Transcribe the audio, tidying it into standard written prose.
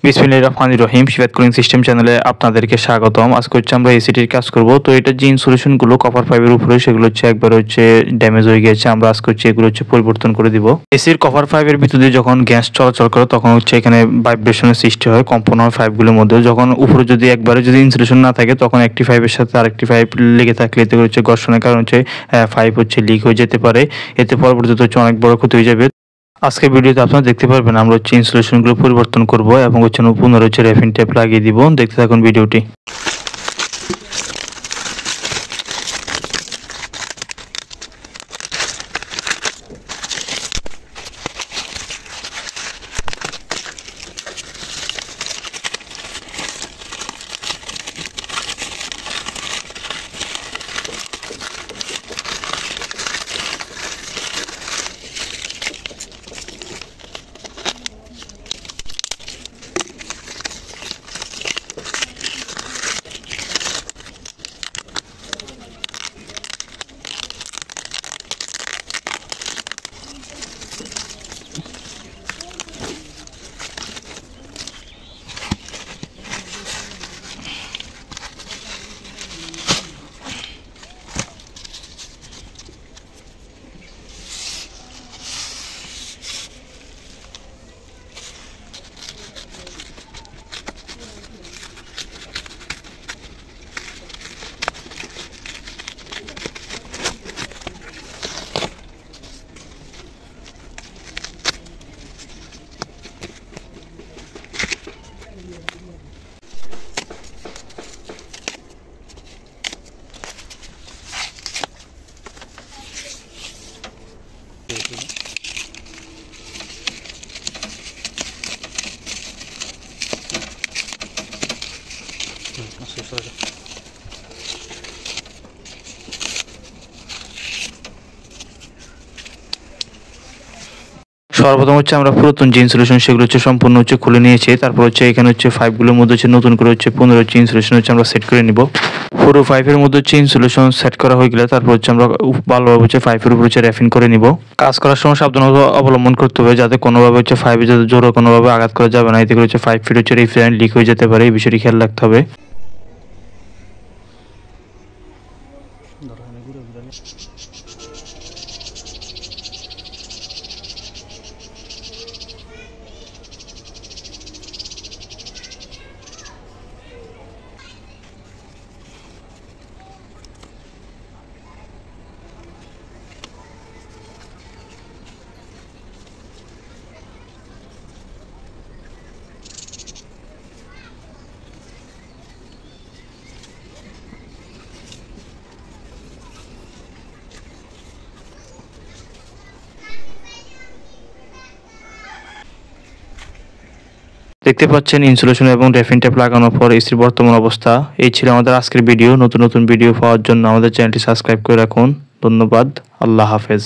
বিসমিল্লাহির রহমানির রহিম। Shifat cooling system চ্যানেলে আপনাদেরকে স্বাগতম। আজকে আমরা এসিটির কাজ করব। তো এটা যে ইনসুলেশনগুলো কপার ফাইবের উপরে সেগুলো একবার ড্যামেজ হয়ে গিয়েছে। আমরা আজকে এগুলো পরিবর্তন করে দিব। এসির কপার ফাইবের ভিতর দিয়ে যখন গ্যাস চলাচল করে তখন এখানে ভাইব্রেশনের সৃষ্টি হয়, কম্পন হয় পাইপগুলোর মধ্যে। যখন উপরে একবারে ইনসুলেশন না থাকে তখন একটি পাইপের সাথে আরেকটি পাইপ লেগে থাকলে এতে ঘর্ষণের কারণে পাইপ লিক হয়ে যেতে পারে। এতে পরবর্তীতে অনেক বড় ক্ষতি হয়ে যাবে। আজকের ভিডিওতে আপনারা দেখতে পারবেন আমরা ইনসুলেশনগুলো পরিবর্তন করব এবং পুনরায় র্যাপিং টেপ লাগিয়ে দিব। দেখতে থাকুন ভিডিওটি। সর্বপ্রথম আমরা পুরাতন যে ইনসুলেশন সেগুলো সম্পূর্ণ খুলে নিয়েছি। তারপর এখানে পাইপগুলোর মধ্যে নতুন করে পুনরায় ইনসুলেশন আমরা সেট করে নিব। পুরো পাইপের মধ্যে ইনসুলেশন সেট করা হয়ে গেলে তারপর আমরা ভালোভাবে পাইপের উপরে র্যাপিং করে নিব। কাজ করার সময় সাবধানতা অবলম্বন করতে হবে যাতে কোনোভাবে পাইপে জোরে কোনোভাবে আঘাত করা যাবে না। এতে করে পাইপ ফিট রিফ্রিজারেন্ট লিক হয়ে যেতে পারে। এই বিষয়টি খেয়াল রাখতে হবে। দেখতে পাচ্ছেন ইনসুলেশন এবং র্যাপিং টেপ লাগানোর পর এসির বর্তমান অবস্থা। এই ছিল আমাদের আজকের ভিডিও। নতুন ভিডিও পাওয়ার জন্য আমাদের চ্যানেলটি সাবস্ক্রাইব করে রাখুন। ধন্যবাদ। আল্লাহ হাফেজ।